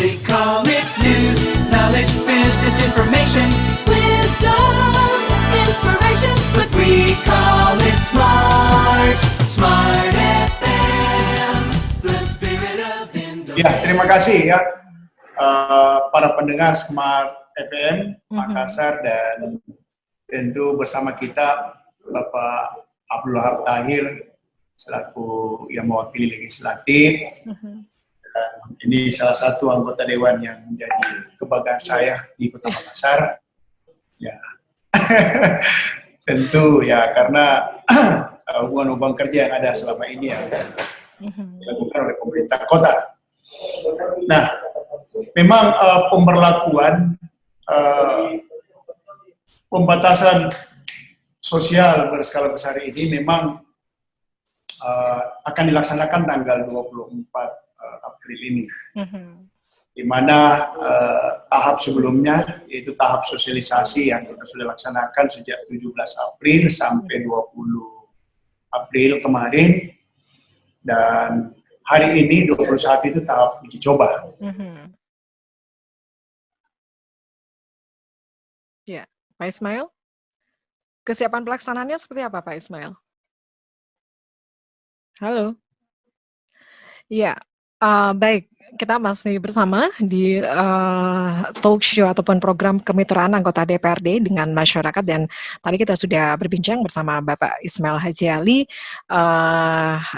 They call it news, knowledge, business information, wisdom, inspiration, but we call it smart. Smart FM, the spirit of Indonesia. Ya, terima kasih ya para pendengar Smart FM Makassar, dan tentu bersama kita Bapak Abdul Wahab Tahir selaku yang mewakili legislatif. Dan ini salah satu anggota dewan yang menjadi kebanggaan saya di Kota Makassar. Ya, tentu ya karena hubungan-hubungan kerja yang ada selama ini yang dilakukan oleh pemerintah kota. Nah, memang pemberlakuan pembatasan sosial berskala besar ini memang akan dilaksanakan tanggal 24 April ini, di mana tahap sebelumnya yaitu tahap sosialisasi yang kita sudah laksanakan sejak 17 April sampai 20 April kemarin, dan hari ini 21 itu tahap uji coba. Ya, Pak Ismail, kesiapan pelaksanaannya seperti apa, Pak Ismail? Halo. Ya, baik. Kita masih bersama di talk show ataupun program kemitraan anggota DPRD dengan masyarakat, dan tadi kita sudah berbincang bersama Bapak Ismail Haji Ali,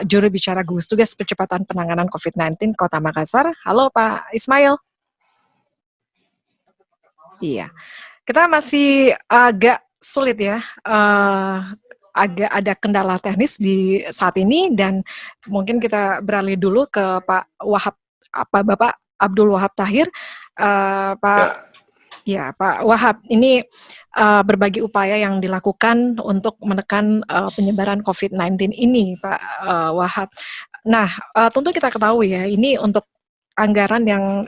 juru bicara gugus tugas percepatan penanganan COVID-19 Kota Makassar. Halo Pak Ismail. Iya, kita masih agak sulit ya, agak ada kendala teknis di saat ini, dan mungkin kita beralih dulu ke Pak Wahab, Bapak Abdul Wahab Tahir. Pak Wahab, ini berbagai upaya yang dilakukan untuk menekan penyebaran COVID-19 ini, Pak Wahab. Nah, tentu kita ketahui ya, ini untuk anggaran yang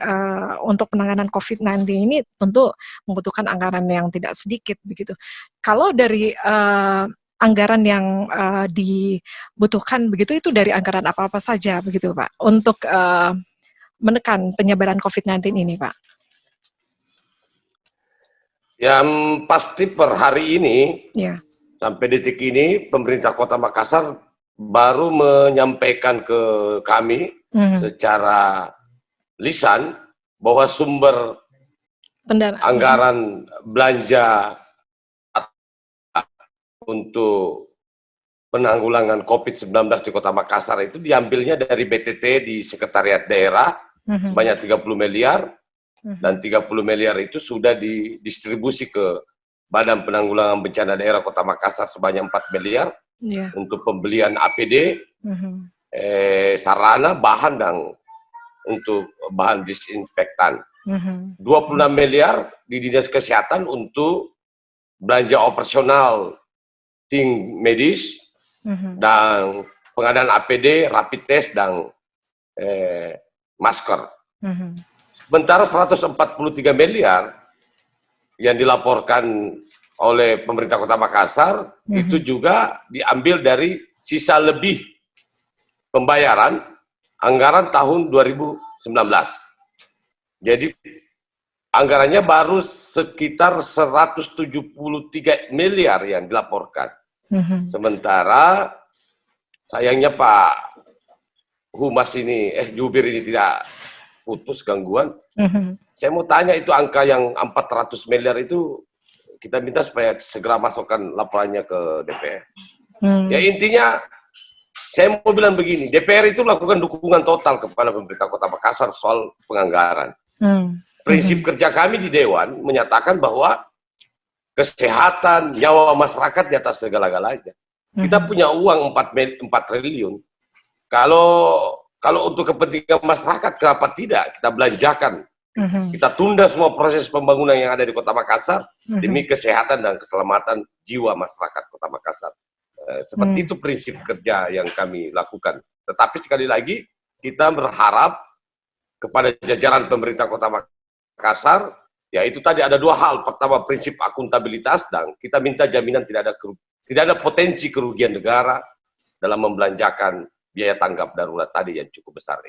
untuk penanganan COVID-19 ini tentu membutuhkan anggaran yang tidak sedikit begitu. Kalau dari anggaran yang dibutuhkan begitu, itu dari anggaran apa-apa saja begitu Pak, untuk menekan penyebaran COVID-19 ini Pak? Yang pasti per hari ini, sampai detik ini, pemerintah Kota Makassar baru menyampaikan ke kami secara lisan bahwa sumber anggaran belanja untuk penanggulangan COVID-19 di Kota Makassar itu diambilnya dari BTT di Sekretariat Daerah sebanyak 30 miliar, dan 30 miliar itu sudah didistribusi ke Badan Penanggulangan Bencana Daerah Kota Makassar sebanyak 4 miliar untuk pembelian APD, sarana, bahan, dan untuk bahan disinfektan. 26 miliar di Dinas Kesehatan untuk belanja operasional tim medis, dan pengadaan APD, rapid test, dan masker. Sementara 143 miliar yang dilaporkan oleh pemerintah Kota Makassar itu juga diambil dari sisa lebih pembayaran anggaran tahun 2019. Jadi anggarannya baru sekitar 173 miliar yang dilaporkan. Sementara sayangnya Pak Humas ini, Jubir ini tidak putus gangguan. Saya mau tanya, itu angka yang 400 miliar itu kita minta supaya segera masukkan laporannya ke DPR. Ya intinya saya mau bilang begini, DPR itu lakukan dukungan total kepada pemerintah Kota Makassar soal penganggaran. Prinsip kerja kami di Dewan menyatakan bahwa kesehatan, nyawa masyarakat di atas segala-galanya. Kita punya uang 4 triliun. Kalau untuk kepentingan masyarakat, kenapa tidak kita belanjakan? Kita tunda semua proses pembangunan yang ada di Kota Makassar demi kesehatan dan keselamatan jiwa masyarakat Kota Makassar. Seperti itu prinsip kerja yang kami lakukan. Tetapi sekali lagi, kita berharap kepada jajaran pemerintah Kota Makassar, ya itu tadi ada dua hal. Pertama, prinsip akuntabilitas, dan kita minta jaminan tidak ada potensi kerugian negara dalam membelanjakan biaya tanggap darurat tadi yang cukup besar.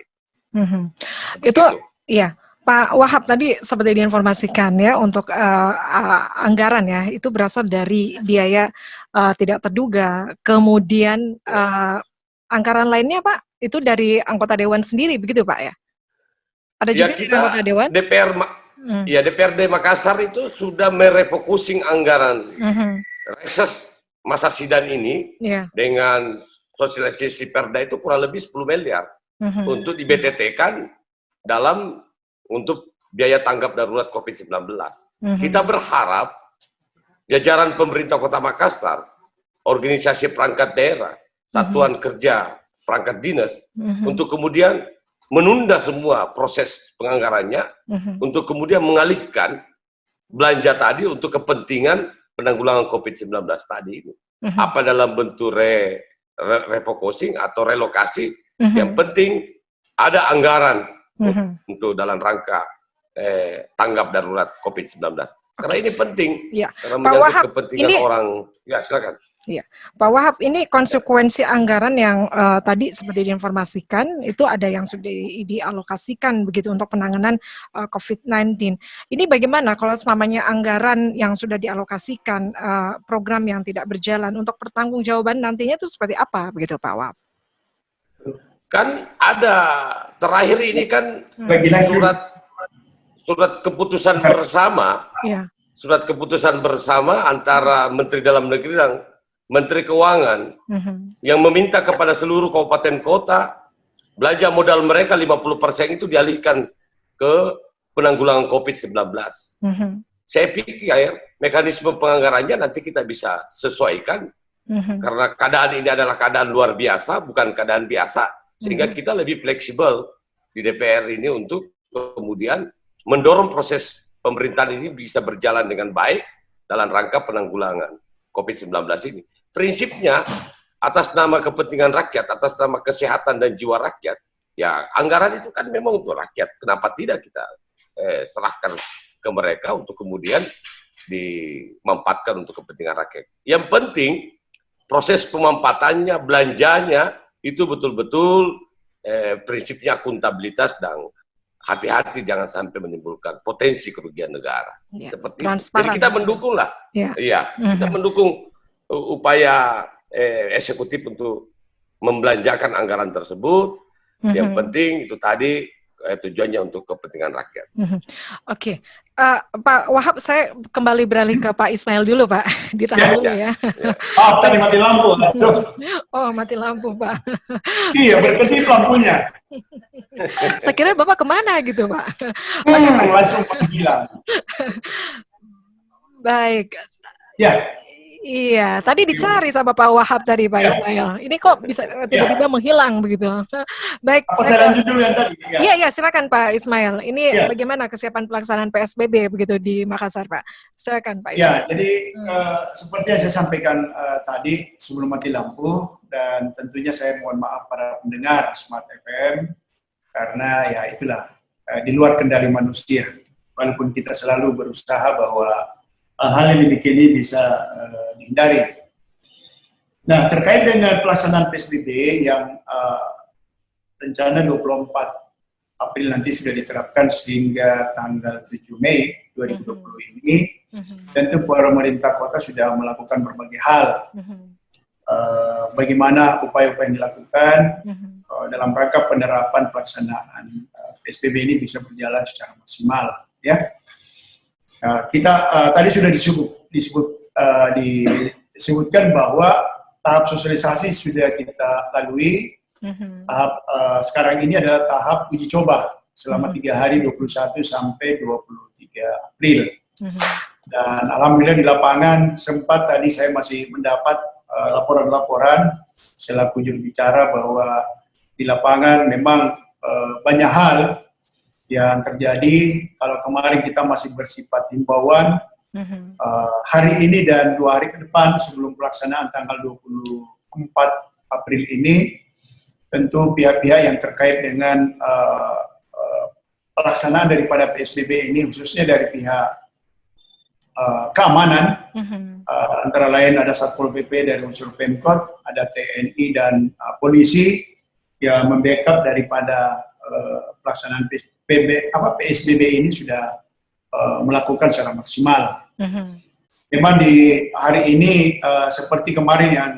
Itu ya, Pak Wahab tadi seperti diinformasikan ya untuk anggaran ya itu berasal dari biaya tidak terduga. Kemudian anggaran lainnya Pak itu dari anggota dewan sendiri begitu Pak ya? Ada Ya juga kita anggota dewan? ya DPRD Makassar itu sudah merefocusing anggaran reses masa sidang ini dengan sosialisasi perda itu kurang lebih 10 miliar untuk di BTT-kan dalam untuk biaya tanggap darurat COVID-19. Kita berharap jajaran pemerintah Kota Makassar, organisasi perangkat daerah, satuan kerja, perangkat dinas, untuk kemudian menunda semua proses penganggarannya, untuk kemudian mengalihkan belanja tadi untuk kepentingan penanggulangan COVID-19 tadi ini. Apa dalam bentuk refocusing atau relokasi, yang penting ada anggaran untuk dalam rangka tanggap darurat COVID-19. Karena ini penting, karena menyangkut kepentingan orang. Ya, silakan. Iya, Pak Wahab, ini konsekuensi anggaran yang tadi seperti diinformasikan itu ada yang sudah dialokasikan begitu untuk penanganan COVID-19. Ini bagaimana kalau selamanya anggaran yang sudah dialokasikan, program yang tidak berjalan untuk pertanggungjawaban nantinya itu seperti apa begitu Pak Wahab? Kan ada terakhir ini kan surat keputusan bersama, surat keputusan bersama antara Menteri Dalam Negeri dan Menteri Keuangan yang meminta kepada seluruh kabupaten kota belanja modal mereka 50% itu dialihkan ke penanggulangan COVID-19. Saya pikir mekanisme penganggarannya nanti kita bisa sesuaikan karena keadaan ini adalah keadaan luar biasa, bukan keadaan biasa, sehingga kita lebih fleksibel di DPR ini untuk kemudian mendorong proses pemerintahan ini bisa berjalan dengan baik dalam rangka penanggulangan COVID-19 ini. Prinsipnya, atas nama kepentingan rakyat, atas nama kesehatan dan jiwa rakyat, ya anggaran itu kan memang untuk rakyat. Kenapa tidak kita serahkan ke mereka untuk kemudian dimampatkan untuk kepentingan rakyat. Yang penting, proses pemampatannya, belanjanya, itu betul-betul prinsipnya akuntabilitas dan hati-hati jangan sampai menimbulkan potensi kerugian negara. Seperti jadi kita mendukung lah. Kita mendukung upaya eksekutif untuk membelanjakan anggaran tersebut. Yang penting itu tadi tujuannya untuk kepentingan rakyat. Oke. Pak Wahab, saya kembali beralih ke Pak Ismail dulu, Pak. Ditahan dulu ya. Oh, tadi mati lampu. Oh, mati lampu, Pak. Iya, berkedip lampunya. Saya kira Bapak kemana gitu, Pak. Langsung menghilang. Baik. Ya. Iya, tadi dicari sama Pak Wahab tadi, Pak Ismail. Ini kok bisa tiba-tiba menghilang begitu. Baik. Apa saya lanjut dulu yang tadi? Iya, silakan Pak Ismail. Ini bagaimana kesiapan pelaksanaan PSBB begitu di Makassar, Pak? Silakan Pak Ismail. Ya, jadi seperti yang saya sampaikan tadi sebelum mati lampu, dan tentunya saya mohon maaf para pendengar Smart FM karena ya itulah di luar kendali manusia. Walaupun kita selalu berusaha bahwa hal yang demikian ini bisa dihindari. Nah, terkait dengan pelaksanaan PSBB yang rencana 24 April nanti sudah diterapkan sehingga tanggal 7 Mei 2020 ini, tentu pemerintah kota sudah melakukan berbagai hal. Bagaimana upaya-upaya yang dilakukan dalam rangka penerapan pelaksanaan PSBB ini bisa berjalan secara maksimal, ya. Kita tadi sudah disebutkan bahwa tahap sosialisasi sudah kita lalui. Tahap sekarang ini adalah tahap uji coba selama 3 hari 21 sampai 23 April. Dan alhamdulillah di lapangan sempat tadi saya masih mendapat laporan-laporan selaku juru bicara bahwa di lapangan memang banyak hal yang terjadi. Kalau kemarin kita masih bersifat himbauan, hari ini dan 2 hari ke depan sebelum pelaksanaan tanggal 24 April ini, tentu pihak-pihak yang terkait dengan pelaksanaan daripada PSBB ini, khususnya dari pihak keamanan, antara lain ada Satpol PP dari unsur Pemkot, ada TNI dan polisi yang membackup daripada pelaksanaan PSBB ini sudah melakukan secara maksimal. Memang di hari ini seperti kemarin yang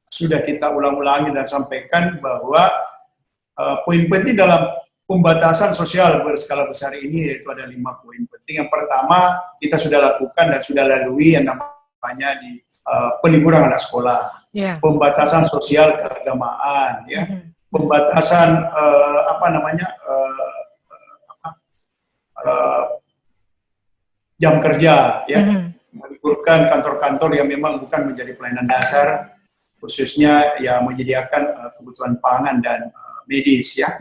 sudah kita ulang-ulangi dan sampaikan bahwa poin penting dalam pembatasan sosial berskala besar ini yaitu ada 5 poin penting. Yang pertama kita sudah lakukan dan sudah lalui yang namanya di peliburan anak sekolah, pembatasan sosial keagamaan, pembatasan jam kerja, meliburkan kantor-kantor yang memang bukan menjadi pelayanan dasar, khususnya yang menyediakan kebutuhan pangan dan medis, ya.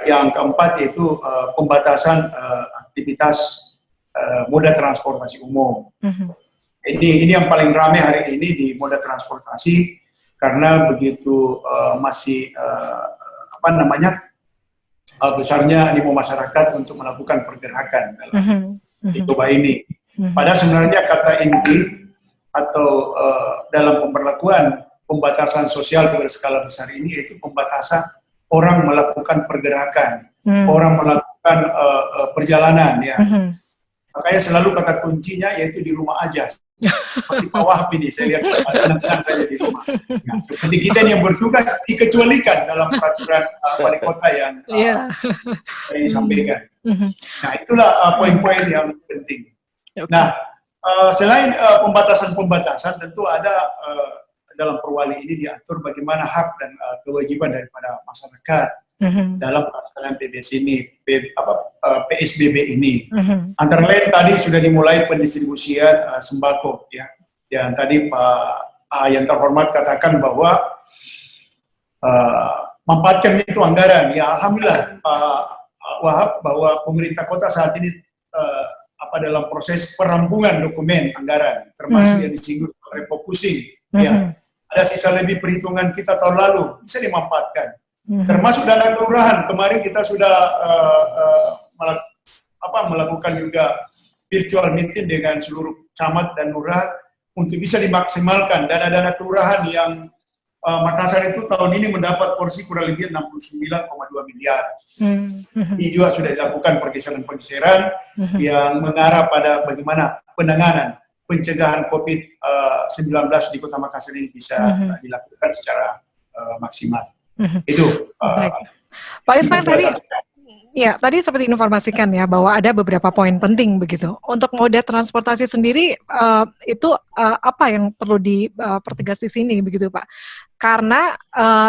Yang keempat itu pembatasan aktivitas moda transportasi umum. Ini yang paling ramai hari ini di moda transportasi karena begitu masih besarnya animo masyarakat untuk melakukan pergerakan dalam coba ini. Padahal sebenarnya kata inti atau dalam pemberlakuan pembatasan sosial berskala besar ini yaitu pembatasan orang melakukan pergerakan, orang melakukan perjalanan, ya. Makanya selalu kata kuncinya yaitu di rumah aja. Seperti Pak Wahab ini, saya lihat tenang-tenang saja di rumah. Ya, seperti kita yang bertugas dikecualikan dalam peraturan wali kota yang disampaikan. Nah, itulah poin-poin yang penting. Nah, selain pembatasan-pembatasan, tentu ada dalam perwali ini diatur bagaimana hak dan kewajiban daripada masyarakat dalam pelaksanaan PSBB ini. Antara lain tadi sudah dimulai pendistribusian sembako, ya. Yang tadi Pak yang terhormat katakan bahwa manfaatkan itu anggaran. Ya, alhamdulillah Pak Wahab bahwa pemerintah kota saat ini dalam proses perampungan dokumen anggaran, termasuk yang disinggung refocusing. Ya, ada sisa lebih perhitungan kita tahun lalu bisa dimanfaatkan. Termasuk dana kelurahan, kemarin kita sudah melakukan juga virtual meeting dengan seluruh camat dan lurah untuk bisa dimaksimalkan dana-dana kelurahan yang Makassar itu tahun ini mendapat porsi kurang lebih 69,2 miliar. Ini juga sudah dilakukan pergeseran-pergeseran yang mengarah pada bagaimana penanganan pencegahan COVID-19 di Kota Makassar ini bisa dilakukan secara maksimal. Itu. Pak Ismail tadi seperti informasikan ya bahwa ada beberapa poin penting begitu. Untuk moda transportasi sendiri itu apa yang perlu dipertegas di sini begitu Pak? Karena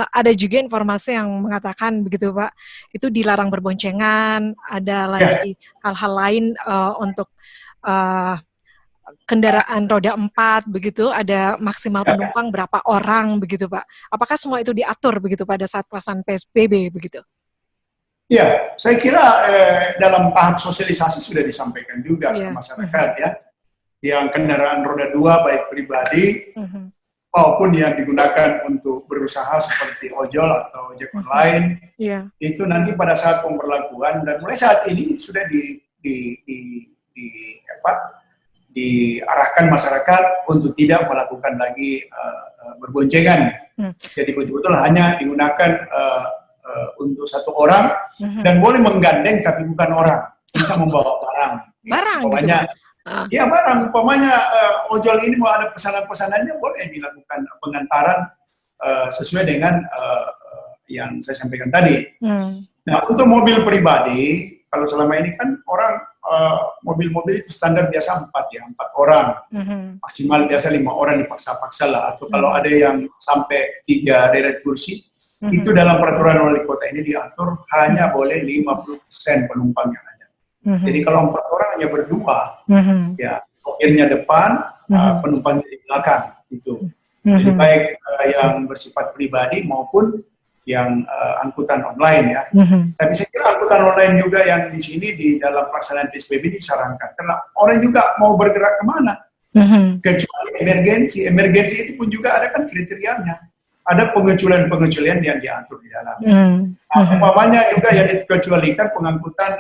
ada juga informasi yang mengatakan begitu Pak, itu dilarang berboncengan, ada lagi hal-hal lain untuk kendaraan roda 4 begitu, ada maksimal penumpang berapa orang begitu Pak. Apakah semua itu diatur begitu pada saat pelaksanaan PSBB begitu? Ya, saya kira dalam tahap sosialisasi sudah disampaikan juga ke masyarakat, ya. Yang kendaraan roda 2 baik pribadi maupun yang digunakan untuk berusaha seperti ojol atau ojek online, itu nanti pada saat pemberlakuan dan mulai saat ini sudah diarahkan masyarakat untuk tidak melakukan lagi berboncengan. Jadi betul-betul hanya digunakan untuk satu orang dan boleh menggandeng tapi bukan orang, bisa membawa barang. Umpamanya, umpamanya ojol ini mau ada pesanan-pesanannya boleh dilakukan pengantaran sesuai dengan yang saya sampaikan tadi. Nah, untuk mobil pribadi, kalau selama ini kan orang mobil-mobil itu standar biasa 4 orang, maksimal biasa 5 orang dipaksa-paksa lah, atau kalau ada yang sampai 3 deret kursi, itu dalam peraturan wali kota ini diatur hanya boleh 50% penumpang yang ada. Jadi kalau 4 orang hanya berdua, ya sopirnya depan, penumpangnya di belakang, itu. Jadi baik yang bersifat pribadi maupun yang angkutan online, ya. Tapi saya kira angkutan online juga yang di sini di dalam pelaksanaan PSBB disarankan karena orang juga mau bergerak kemana, kecuali emergensi. Emergensi itu pun juga ada kan kriterianya. Ada pengecualian-pengecualian yang diatur di dalam. Umpamanya juga yang dikecualikan pengangkutan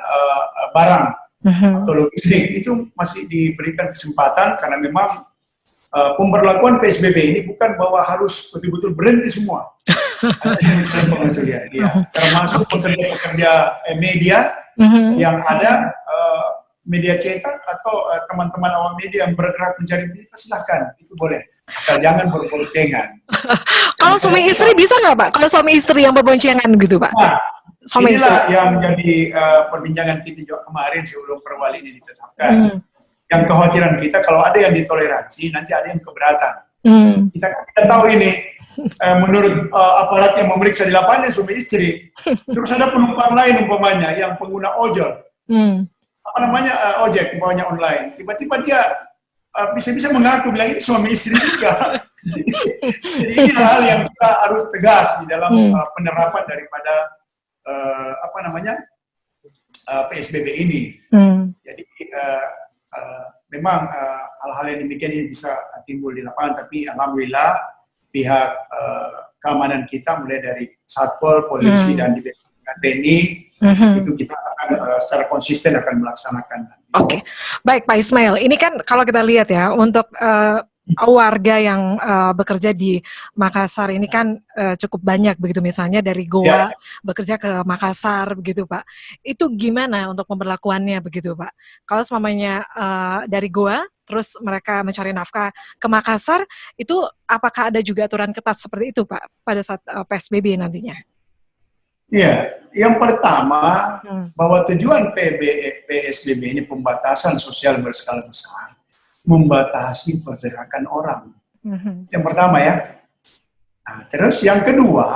barang atau logistik itu masih diberikan kesempatan karena memang pemberlakuan PSBB ini bukan bahwa harus betul-betul berhenti semua. Ada yang mencari pengecualian, termasuk pekerja-pekerja media yang ada, media cetak atau teman-teman awak media yang bergerak mencari berita, silahkan, itu boleh, asal jangan berboncengan. Kalau suami istri bisa nggak Pak? Kalau suami istri yang berboncengan gitu Pak? Nah, Suami inilah istri. yang jadi perbincangan kita juga kemarin sebelum perwali ini ditetapkan. Yang kekhawatiran kita kalau ada yang ditoleransi, nanti ada yang keberatan. Kita tahu ini, menurut aparat yang memeriksa di lapangan suami istri, terus ada penumpang lain umpamanya yang pengguna ojol, ojek umpamanya online, tiba-tiba dia bisa mengaku bilang ini suami istri juga. Jadi ini hal yang kita harus tegas di dalam penerapan daripada PSBB ini. Jadi memang hal-hal yang demikian ini bisa timbul di lapangan, tapi alhamdulillah pihak keamanan kita mulai dari Satpol, polisi dan di TNI itu kita akan secara konsisten akan melaksanakan. Oke, baik Pak Ismail. Ini kan kalau kita lihat ya untuk warga yang bekerja di Makassar ini kan cukup banyak begitu, misalnya dari Goa bekerja ke Makassar begitu Pak. Itu gimana untuk pemberlakuannya begitu Pak? Kalau semuanya dari Goa terus mereka mencari nafkah ke Makassar, itu apakah ada juga aturan ketat seperti itu Pak pada saat PSBB nantinya? Iya, yang pertama bahwa tujuan PSBB ini pembatasan sosial berskala besar, membatasi pergerakan orang. Yang pertama ya. Nah, terus yang kedua,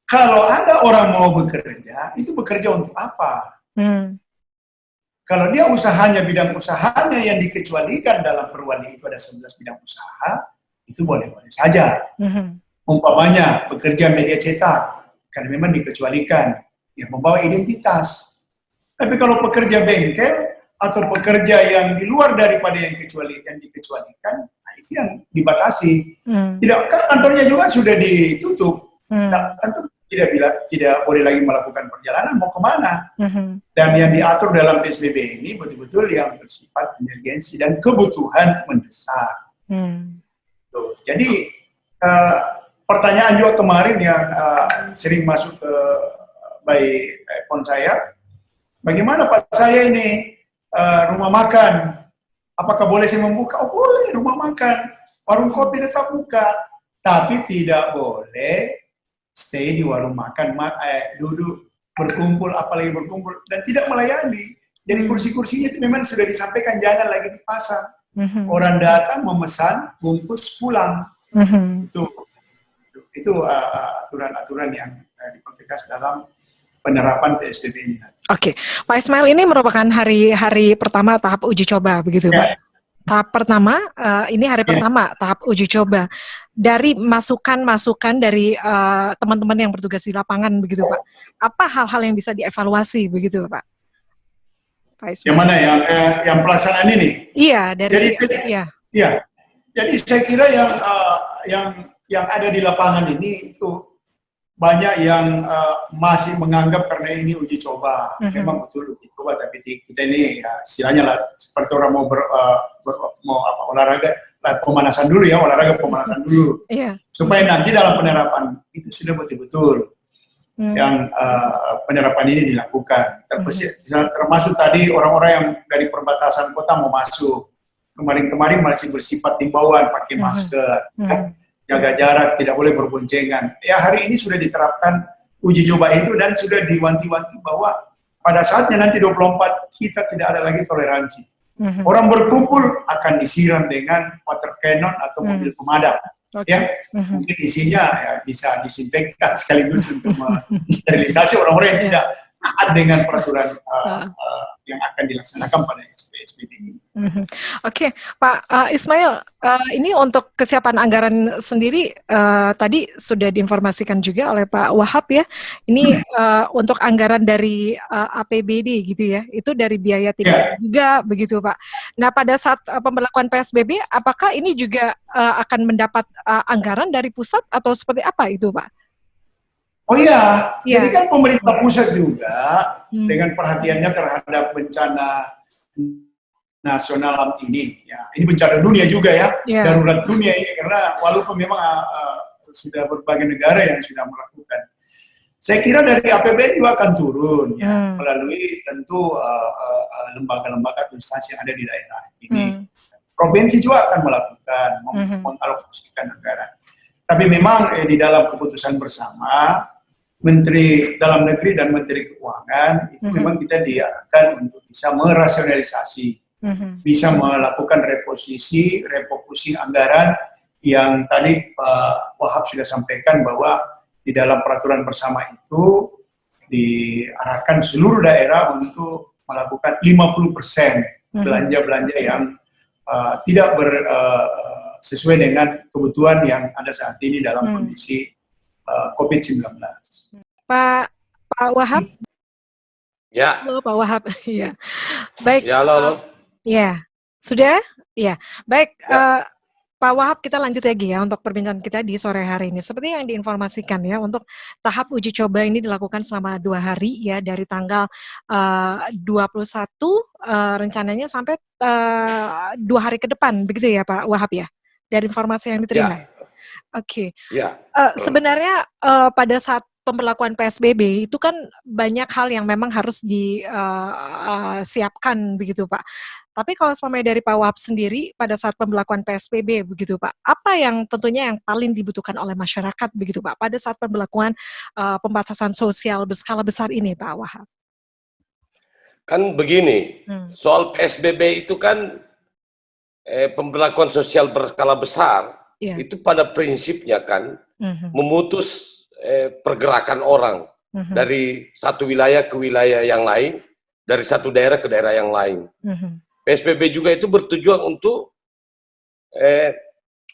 kalau ada orang mau bekerja, itu bekerja untuk apa? Kalau dia usahanya, bidang usahanya yang dikecualikan dalam perwali itu ada 11 bidang usaha, itu boleh-boleh saja. Umpamanya bekerja media cetak, karena memang dikecualikan, yang membawa identitas. Tapi kalau pekerja bengkel, atau pekerja yang di luar daripada yang dikecualikan, nah itu yang dibatasi. Tidak, kan kantornya juga sudah ditutup. Nah, tentu tidak boleh lagi melakukan perjalanan, mau kemana. Dan yang diatur dalam PSBB ini betul-betul yang bersifat emergensi dan kebutuhan mendesak. Jadi, pertanyaan juga kemarin yang sering masuk ke phone saya, bagaimana Pak saya ini rumah makan, apakah boleh saya membuka? Oh boleh, rumah makan, warung kopi tetap buka, tapi tidak boleh stay di warung makan, duduk berkumpul, apalagi berkumpul dan tidak melayani. Jadi kursi-kursinya itu memang sudah disampaikan jangan lagi dipasang. Orang datang memesan, bungkus pulang. Itu aturan-aturan yang dipraktikkan dalam penerapan PSBB ini. Oke, Pak Ismail, ini merupakan hari pertama tahap uji coba, begitu Pak? Tahap pertama, ini hari pertama tahap uji coba. Dari masukan-masukan dari teman-teman yang bertugas di lapangan, begitu Pak? Apa hal-hal yang bisa dievaluasi, begitu Pak? Pak Ismail. Yang mana? Yang pelaksanaan ini? Iya, dari. Jadi saya kira yang ada di lapangan ini itu banyak yang masih menganggap karena ini uji coba, memang betul uji coba, tapi kita ini ya istilahnya lah seperti orang mau olahraga, pemanasan dulu ya, olahraga pemanasan dulu, supaya nanti dalam penerapan itu sudah betul-betul yang penerapan ini dilakukan. Termasuk tadi orang-orang yang dari perbatasan kota mau masuk, kemarin masih bersifat himbauan pakai masker. Jaga jarak, tidak boleh berboncengan. Ya hari ini sudah diterapkan uji coba itu dan sudah diwanti-wanti bahwa pada saatnya nanti 24 kita tidak ada lagi toleransi. Orang berkumpul akan disiram dengan water cannon atau mobil pemadam. Ya, mungkin isinya ya bisa disinfektan sekaligus untuk sterilisasi orang-orang yang tidak taat dengan peraturan yang akan dilaksanakan pada PSBB ini. Oke, Pak Ismail, ini untuk kesiapan anggaran sendiri tadi sudah diinformasikan juga oleh Pak Wahab ya. Ini untuk anggaran dari APBD gitu ya, itu dari biaya tiket juga begitu Pak. Nah pada saat pemberlakuan PSBB, apakah ini juga akan mendapat anggaran dari pusat atau seperti apa itu Pak? Oh iya, jadi kan pemerintah pusat juga dengan perhatiannya terhadap bencana nasional ini. Ya, ini bencana dunia juga ya, darurat dunia ini, karena walaupun memang sudah berbagai negara yang sudah melakukan. Saya kira dari APBN juga akan turun ya, melalui tentu lembaga-lembaga atau instansi yang ada di daerah ini. Provinsi juga akan melakukan, mengalokasikan anggaran. Tapi memang di dalam keputusan bersama, Menteri Dalam Negeri dan Menteri Keuangan itu memang kita diarahkan untuk bisa merasionalisasi, bisa melakukan reposisi anggaran yang tadi Pak Wahab sudah sampaikan bahwa di dalam peraturan bersama itu diarahkan seluruh daerah untuk melakukan 50% belanja-belanja yang tidak sesuai dengan kebutuhan yang ada saat ini dalam kondisi COVID-19. Pak Wahab? Ya. Halo Pak Wahab. Iya. Baik. Ya, halo. Ya. Sudah? Ya. Baik. Ya. Pak Wahab, kita lanjut lagi ya untuk perbincangan kita di sore hari ini. Seperti yang diinformasikan ya, untuk tahap uji coba ini dilakukan selama 2 hari ya, dari tanggal 21 rencananya sampai 2 hari ke depan, begitu ya Pak Wahab ya? Dari informasi yang diterima. Ya. Oke. Ya. Sebenarnya pada saat pemberlakuan PSBB itu kan banyak hal yang memang harus disiapkan begitu Pak. Tapi kalau selama dari Pak Wahab sendiri pada saat pemberlakuan PSBB begitu Pak, apa yang tentunya yang paling dibutuhkan oleh masyarakat begitu Pak pada saat pemberlakuan pembatasan sosial berskala besar ini Pak Wahab? Kan begini, soal PSBB itu kan pemberlakuan sosial berskala besar, itu pada prinsipnya kan memutus pergerakan orang dari satu wilayah ke wilayah yang lain, dari satu daerah ke daerah yang lain. PSBB juga itu bertujuan untuk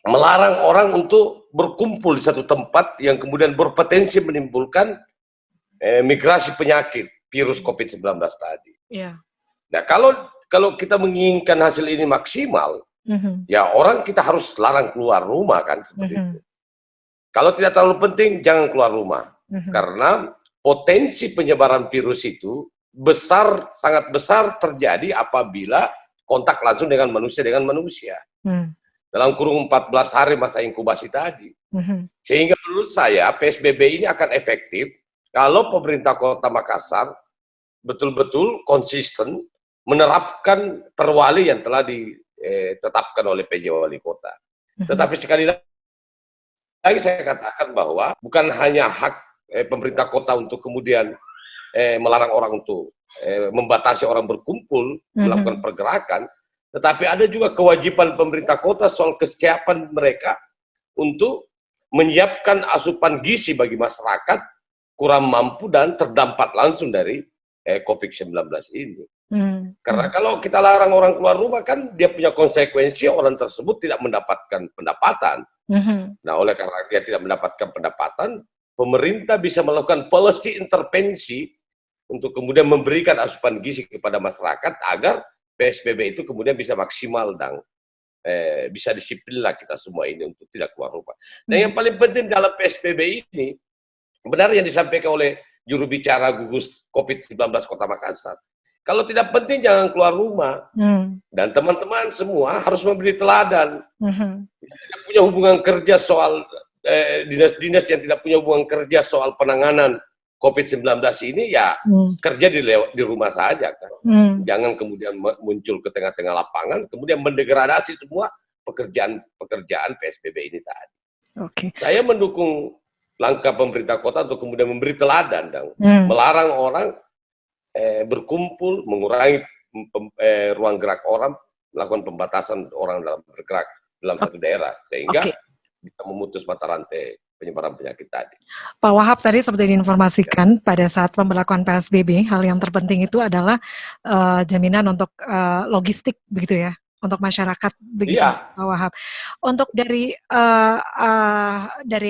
melarang orang untuk berkumpul di satu tempat yang kemudian berpotensi menimbulkan migrasi penyakit virus COVID-19 tadi. Nah, kalau kita menginginkan hasil ini maksimal, ya orang kita harus larang keluar rumah kan, seperti itu. Kalau tidak terlalu penting, jangan keluar rumah. Karena potensi penyebaran virus itu sangat besar terjadi apabila kontak langsung dengan manusia dalam kurung 14 hari masa inkubasi tadi. Sehingga menurut saya PSBB ini akan efektif kalau pemerintah Kota Makassar betul-betul konsisten menerapkan perwali yang telah ditetapkan oleh PJ Wali Kota. Tetapi sekali lagi saya katakan bahwa bukan hanya hak pemerintah kota untuk kemudian melarang orang untuk membatasi orang berkumpul, melakukan pergerakan, tetapi ada juga kewajiban pemerintah kota soal kesiapan mereka untuk menyiapkan asupan gizi bagi masyarakat kurang mampu dan terdampak langsung dari COVID-19 ini. Karena kalau kita larang orang keluar rumah kan dia punya konsekuensi orang tersebut tidak mendapatkan pendapatan. Nah, oleh karena dia tidak mendapatkan pendapatan, pemerintah bisa melakukan policy intervensi untuk kemudian memberikan asupan gizi kepada masyarakat agar PSBB itu kemudian bisa maksimal dan bisa disiplin lah kita semua ini untuk tidak keluar rumah. Dan yang paling penting dalam PSBB ini, benar yang disampaikan oleh juru bicara gugus COVID-19 Kota Makassar. Kalau tidak penting jangan keluar rumah. Dan teman-teman semua harus memberi teladan. Tidak punya hubungan kerja soal dinas-dinas yang tidak punya hubungan kerja soal penanganan COVID-19 ini ya kerja di rumah saja kan. Jangan kemudian muncul ke tengah-tengah lapangan, kemudian mendegradasi semua pekerjaan PSBB ini tadi. Saya mendukung langkah pemerintah kota untuk kemudian memberi teladan dan melarang orang berkumpul, mengurangi ruang gerak orang, melakukan pembatasan orang dalam bergerak dalam satu daerah sehingga bisa memutus mata rantai penyebaran penyakit tadi. Pak Wahab tadi seperti diinformasikan pada saat pemberlakuan PSBB, hal yang terpenting itu adalah jaminan untuk logistik begitu ya, untuk masyarakat begitu Pak Wahab. Untuk dari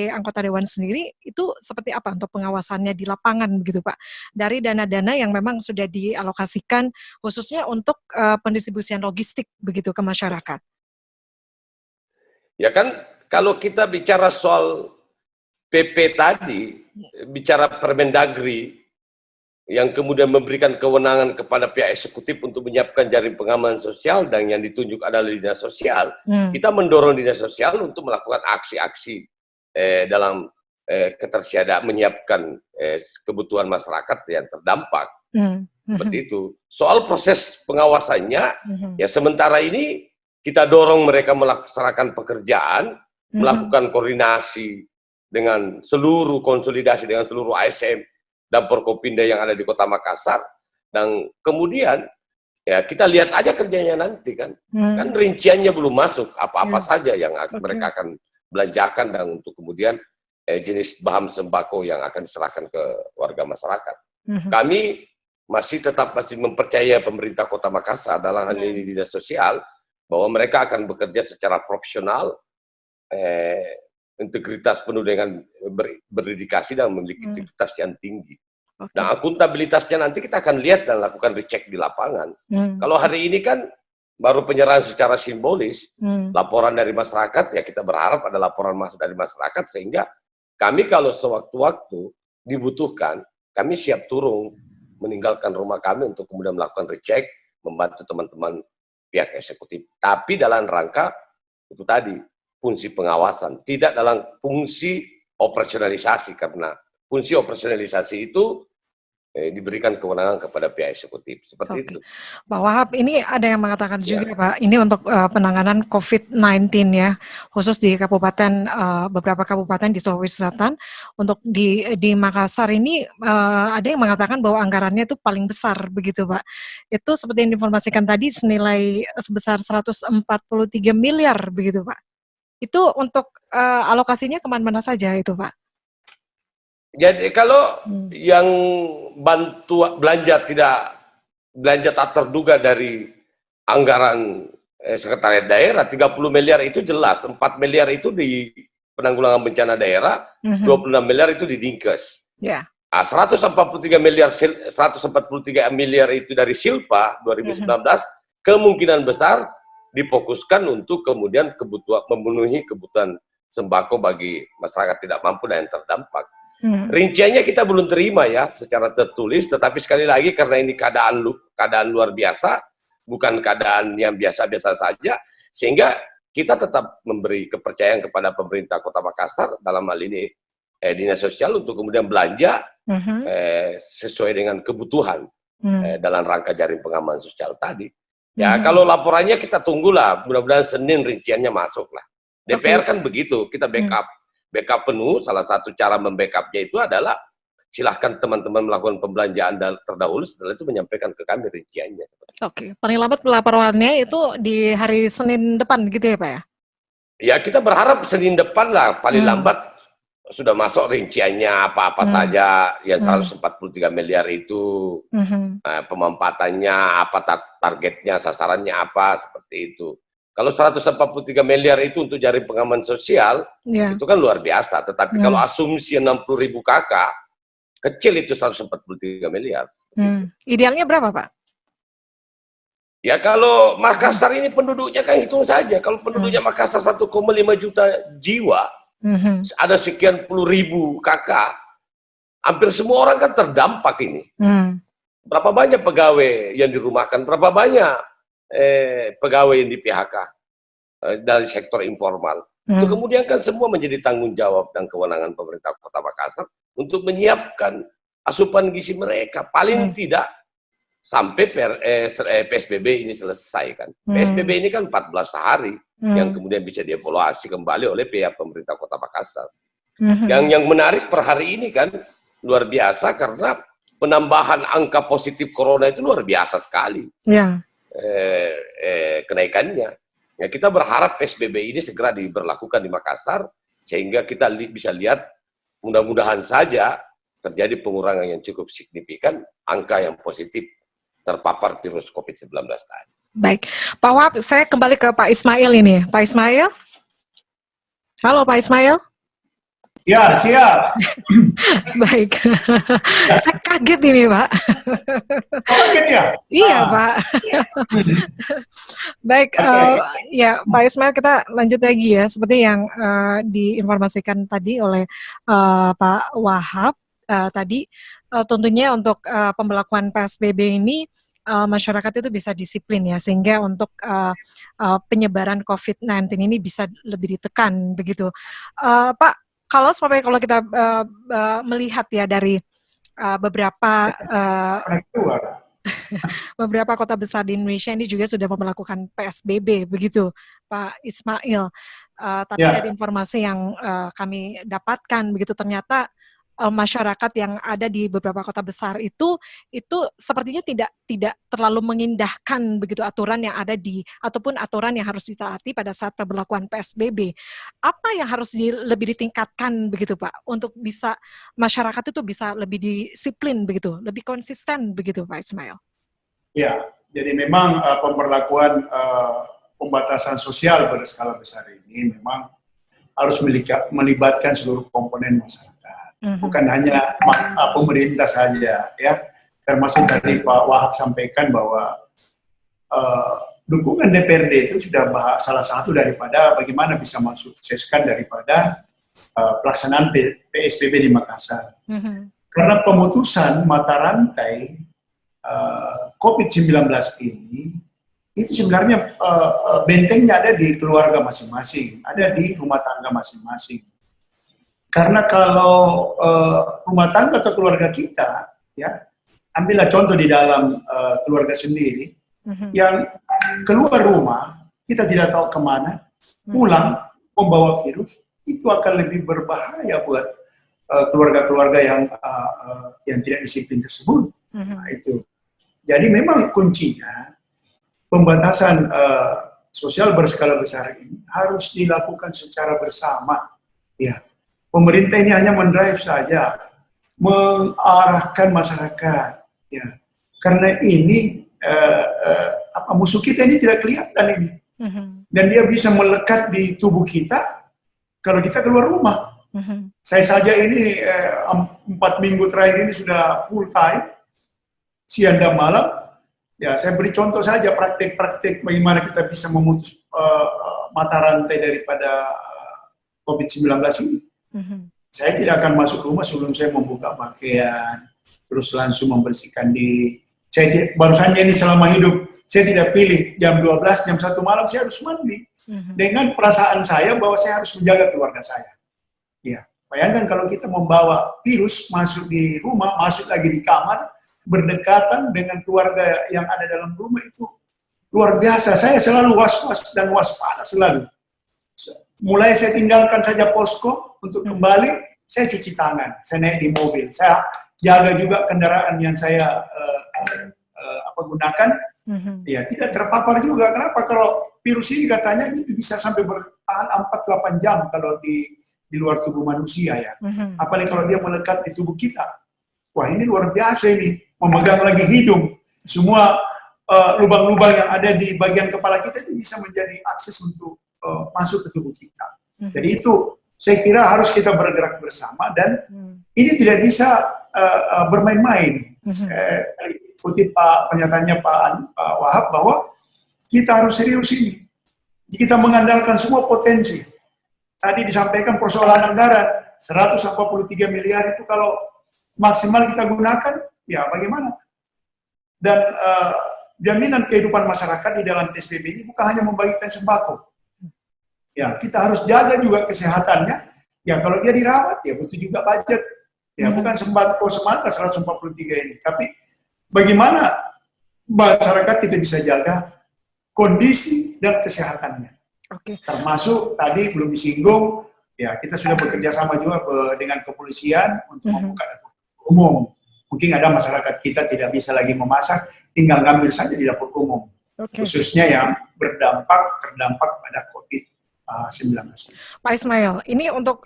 anggota Dewan sendiri itu seperti apa untuk pengawasannya di lapangan begitu Pak? Dari dana-dana yang memang sudah dialokasikan khususnya untuk pendistribusian logistik begitu ke masyarakat. Ya kan kalau kita bicara soal PP tadi, bicara Permendagri, yang kemudian memberikan kewenangan kepada pihak eksekutif untuk menyiapkan jaring pengaman sosial dan yang ditunjuk adalah dinas sosial, kita mendorong dinas sosial untuk melakukan aksi-aksi dalam ketersediaan menyiapkan kebutuhan masyarakat yang terdampak. Seperti itu. Soal proses pengawasannya, ya sementara ini kita dorong mereka melaksanakan pekerjaan, melakukan koordinasi dengan seluruh konsolidasi dengan seluruh ASN dan Forkopimda yang ada di Kota Makassar, dan kemudian ya kita lihat aja kerjanya nanti kan, kan rinciannya belum masuk apa-apa saja yang mereka akan belanjakan dan untuk kemudian jenis bahan sembako yang akan diserahkan ke warga masyarakat. Kami masih mempercaya pemerintah Kota Makassar dalam hal ini dinas sosial bahwa mereka akan bekerja secara profesional, integritas penuh dengan berdedikasi dan memiliki integritas yang tinggi. Dan akuntabilitasnya nanti kita akan lihat dan lakukan recheck di lapangan. Kalau hari ini kan baru penyerahan secara simbolis, laporan dari masyarakat, ya kita berharap ada laporan masuk dari masyarakat sehingga kami kalau sewaktu-waktu dibutuhkan, kami siap turun meninggalkan rumah kami untuk kemudian melakukan recheck, membantu teman-teman pihak eksekutif. Tapi dalam rangka itu tadi, fungsi pengawasan, tidak dalam fungsi operasionalisasi, karena fungsi operasionalisasi itu diberikan kewenangan kepada pihak eksekutif. Seperti itu. Pak Wahab, ini ada yang mengatakan juga Pak, ini untuk penanganan COVID-19 ya, khusus di kabupaten, beberapa kabupaten di Sulawesi Selatan. Untuk di Makassar ini ada yang mengatakan bahwa anggarannya itu paling besar begitu Pak. Itu seperti yang diinformasikan tadi senilai sebesar 143 miliar begitu Pak. Itu untuk alokasinya kemana-mana saja itu Pak? Jadi kalau yang belanja tak terduga dari anggaran sekretariat daerah 30 miliar itu jelas, 4 miliar itu di penanggulangan bencana daerah, 26 miliar itu di Dinkes. Yeah. 143 miliar itu dari Silpa 2019 kemungkinan besar difokuskan untuk kemudian memenuhi kebutuhan sembako bagi masyarakat tidak mampu dan yang terdampak. Rinciannya kita belum terima ya secara tertulis, tetapi sekali lagi karena ini keadaan luar biasa, bukan keadaan yang biasa-biasa saja, sehingga kita tetap memberi kepercayaan kepada pemerintah Kota Makassar dalam hal ini dinas sosial untuk kemudian belanja sesuai dengan kebutuhan dalam rangka jaring pengaman sosial tadi. Ya kalau laporannya kita tunggulah, mudah-mudahan Senin rinciannya masuk lah. DPR kan begitu, kita backup penuh. Salah satu cara membackupnya itu adalah silahkan teman-teman melakukan pembelanjaan terdahulu, setelah itu menyampaikan ke kami rinciannya. Oke, paling lambat pelaporannya itu di hari Senin depan gitu ya Pak ya? Ya kita berharap Senin depan lah, paling lambat sudah masuk rinciannya apa-apa saja yang 143 miliar itu, pemampatannya, apa targetnya, sasarannya apa, seperti itu. Kalau 143 miliar itu untuk jaring pengaman sosial, itu kan luar biasa. Tetapi kalau asumsi 60.000 KK, kecil itu 143 miliar. Idealnya berapa, Pak? Ya kalau Makassar ini penduduknya kan hitung saja. Kalau penduduknya Makassar 1,5 juta jiwa, ada sekian puluh ribu KK, hampir semua orang kan terdampak ini. Berapa banyak pegawai yang dirumahkan, berapa banyak pegawai yang di PHK dari sektor informal. Itu kemudian kan semua menjadi tanggung jawab dan kewenangan pemerintah Kota Makassar untuk menyiapkan asupan gizi mereka. Paling tidak sampai PSBB ini selesai kan. PSBB ini kan 14 hari yang kemudian bisa dievaluasi kembali oleh pihak pemerintah Kota Makassar. Yang menarik per hari ini kan luar biasa karena penambahan angka positif corona itu luar biasa sekali. Kenaikannya. Ya, kita berharap PSBB ini segera diberlakukan di Makassar sehingga kita bisa lihat mudah-mudahan saja terjadi pengurangan yang cukup signifikan angka yang positif terpapar virus COVID-19 tadi. Baik, Pak Wahab, saya kembali ke Pak Ismail ini. Pak Ismail? Halo Pak Ismail? Ya, siap. Baik. Saya kaget ini, Pak. Kaget ya? Iya, Pak. Baik, ya Pak Ismail, kita lanjut lagi ya. Seperti yang diinformasikan tadi oleh Pak Wahab tadi, tentunya untuk pembelakuan PSBB ini masyarakat itu bisa disiplin ya, sehingga untuk penyebaran COVID-19 ini bisa lebih ditekan begitu. Pak, kalau kita melihat ya dari beberapa beberapa kota besar di Indonesia ini juga sudah memperlakukan PSBB begitu, Pak Ismail. Tapi dari informasi yang kami dapatkan begitu, ternyata masyarakat yang ada di beberapa kota besar itu sepertinya tidak terlalu mengindahkan begitu aturan yang ada ataupun aturan yang harus ditaati pada saat pemberlakuan PSBB. Apa yang harus lebih ditingkatkan begitu, Pak, untuk bisa masyarakat itu bisa lebih disiplin begitu, lebih konsisten begitu, Pak Ismail? Ya, jadi memang pemberlakuan pembatasan sosial berskala besar ini memang harus melibatkan seluruh komponen masyarakat. Bukan hanya pemerintah saja, ya. Termasuk tadi Pak Wahab sampaikan bahwa dukungan DPRD itu sudah salah satu daripada bagaimana bisa mensukseskan daripada pelaksanaan PSBB di Makassar. Karena pemutusan mata rantai COVID-19 ini, itu sebenarnya bentengnya ada di keluarga masing-masing, ada di rumah tangga masing-masing. Karena kalau rumah tangga atau keluarga kita, ya, ambillah contoh di dalam keluarga sendiri, yang keluar rumah, kita tidak tahu kemana, pulang membawa virus, itu akan lebih berbahaya buat keluarga-keluarga yang tidak disiplin tersebut. Nah, itu. Jadi memang kuncinya pembatasan sosial berskala besar ini harus dilakukan secara bersama, ya. Pemerintah ini hanya mendrive saja, mengarahkan masyarakat, ya. Karena ini musuh kita ini tidak kelihatan ini, dan dia bisa melekat di tubuh kita kalau kita keluar rumah. Saya saja ini 4 minggu terakhir ini sudah full time, siang dan malam. Ya, saya beri contoh saja praktek-praktek bagaimana kita bisa memutus mata rantai daripada COVID-19 ini. Saya tidak akan masuk rumah sebelum saya membuka pakaian, terus langsung membersihkan diri. Baru saja ini selama hidup, saya tidak pilih jam 12, jam 1 malam saya harus mandi. Dengan perasaan saya bahwa saya harus menjaga keluarga saya. Ya, bayangkan kalau kita membawa virus masuk di rumah, masuk lagi di kamar, berdekatan dengan keluarga yang ada dalam rumah, itu luar biasa. Saya selalu was-was dan waspada selalu. Mulai saya tinggalkan saja posko untuk kembali, saya cuci tangan, saya naik di mobil, saya jaga juga kendaraan yang saya gunakan, ya tidak terpapar juga. Kenapa? Kalau virus ini katanya bisa sampai bertahan 4-8 jam kalau di luar tubuh manusia, ya. Apalagi kalau dia melekat di tubuh kita. Wah, ini luar biasa ini, memegang lagi hidung. Semua lubang-lubang yang ada di bagian kepala kita itu bisa menjadi akses untuk masuk ke tubuh kita. Jadi itu saya kira harus kita bergerak bersama, dan ini tidak bisa bermain-main. Kutip pernyataannya Pak Wahab bahwa kita harus serius ini. Kita mengandalkan semua potensi. Tadi disampaikan persoalan anggaran 143 miliar itu kalau maksimal kita gunakan, ya bagaimana? Dan jaminan kehidupan masyarakat di dalam PSBB ini bukan hanya membagikan sembako. Ya, kita harus jaga juga kesehatannya. Ya, kalau dia dirawat, ya butuh juga budget. Ya, bukan sembako semata 143 ini. Tapi bagaimana masyarakat kita bisa jaga kondisi dan kesehatannya. Termasuk tadi belum disinggung, ya kita sudah bekerja sama juga dengan kepolisian untuk membuka dapur umum. Mungkin ada masyarakat kita tidak bisa lagi memasak, tinggal ngambil saja di dapur umum. Khususnya yang terdampak pada COVID-19. Pak Ismail, ini untuk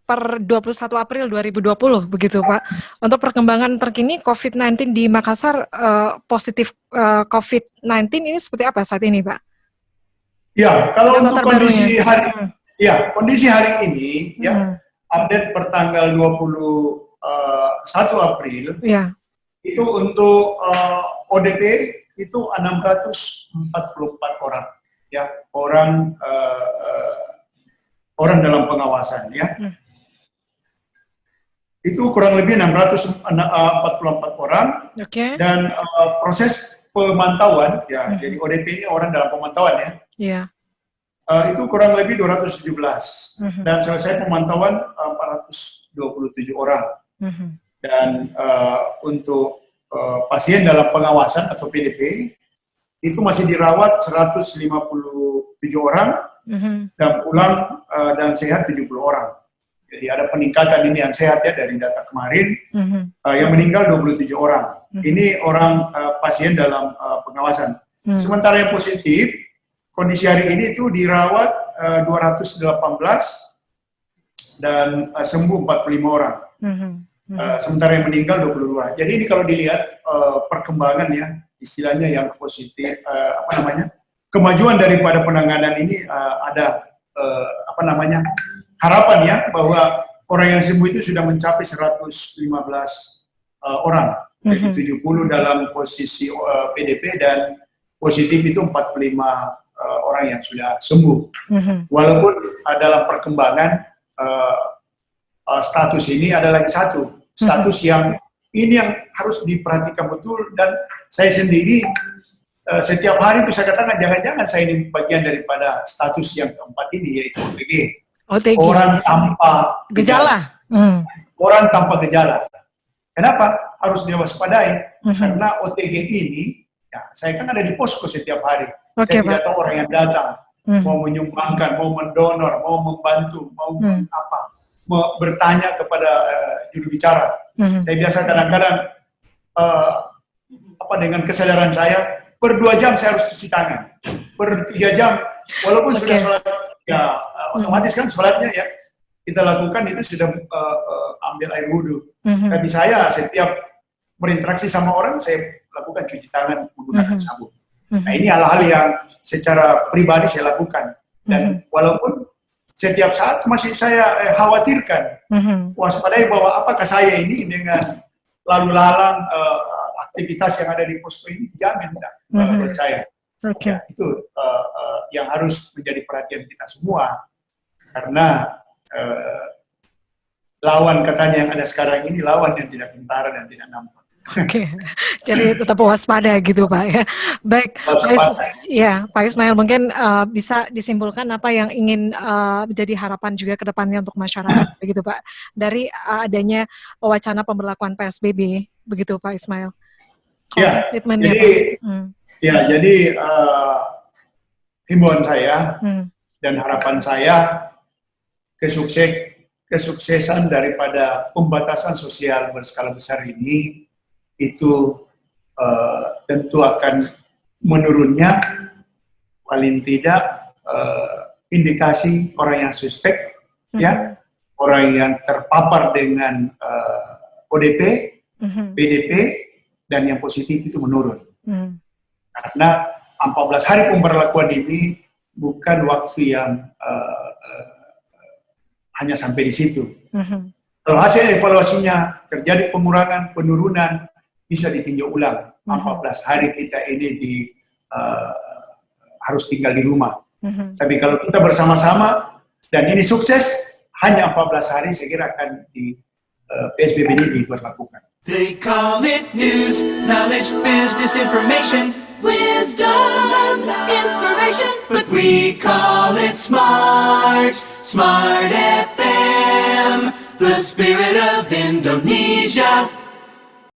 per 21 April 2020 begitu Pak. Untuk perkembangan terkini COVID-19 di Makassar, positif COVID-19 ini seperti apa saat ini Pak? Ya, kalau untuk kondisi hari ini, ya update per tanggal 21 April, itu untuk ODP itu 644 orang. Ya, orang dalam pengawasan, ya. itu kurang lebih 644 orang. Oke. Dan proses pemantauan, ya, jadi ODP ini orang dalam pemantauan ya, Iya. Itu kurang lebih 217. Dan selesai pemantauan 427 orang. Dan untuk pasien dalam pengawasan atau PDP, itu masih dirawat 157 orang, dan pulang dan sehat 70 orang. Jadi ada peningkatan ini yang sehat ya dari data kemarin. Yang meninggal 27 orang. Ini orang pasien dalam pengawasan. Sementara yang positif, kondisi hari ini itu dirawat 218 dan sembuh 45 orang. Sementara yang meninggal 22. Jadi ini kalau dilihat perkembangan ya, istilahnya yang positif, kemajuan daripada penanganan ini ada harapan ya bahwa orang yang sembuh itu sudah mencapai 115 orang, jadi 70 dalam posisi PDP dan positif itu 45 orang yang sudah sembuh. Walaupun dalam perkembangan status ini ada lagi satu status yang ini yang harus diperhatikan betul, dan saya sendiri setiap hari itu saya katakan jangan-jangan saya ini bagian daripada status yang keempat ini, yaitu OTG. Orang tanpa gejala. Orang tanpa gejala. Kenapa harus diwaspadai? Karena OTG ini, ya, saya kan ada di posko setiap hari. Saya tidak tahu orang yang datang, mau menyumbangkan, mau mendonor, mau membantu, mau mau bertanya kepada juru bicara. Saya biasa kadang-kadang dengan kesadaran saya, per 2 jam saya harus cuci tangan, per 3 jam, walaupun sudah sholat, ya otomatis kan sholatnya ya kita lakukan itu sudah ambil air wudhu. Tapi saya setiap berinteraksi sama orang, saya lakukan cuci tangan menggunakan sabun. Nah ini hal-hal yang secara pribadi saya lakukan. Dan walaupun setiap saat masih saya khawatirkan, waspadai bahwa apakah saya ini dengan lalu lalang aktivitas yang ada di posko ini dijamin tidak menurut saya. Ya, itu yang harus menjadi perhatian kita semua, karena lawan katanya yang ada sekarang ini lawan yang tidak kentara dan tidak nampak. Jadi tetap waspada gitu Pak ya. Baik, Pak Ismail, mungkin bisa disimpulkan apa yang ingin menjadi harapan juga ke depannya untuk masyarakat begitu Pak, dari adanya wacana pemberlakuan PSBB begitu Pak Ismail. Jadi himbauan saya dan harapan saya, kesuksesan daripada pembatasan sosial berskala besar ini itu tentu akan menurunnya paling tidak indikasi orang yang suspek, ya, orang yang terpapar dengan ODP, PDP, dan yang positif itu menurun. Karena 14 hari pemberlakuan ini bukan waktu yang hanya sampai di situ. Kalau hasil evaluasinya terjadi pengurangan, penurunan, bisa ditinjau ulang. 14 hari kita ini harus tinggal di rumah. Tapi kalau kita bersama-sama dan ini sukses, hanya 14 hari saya kira akan PSBB ini diberlakukan. They call it news, knowledge, business information, wisdom, inspiration, but we call it smart, Smart FM, the spirit of Indonesia.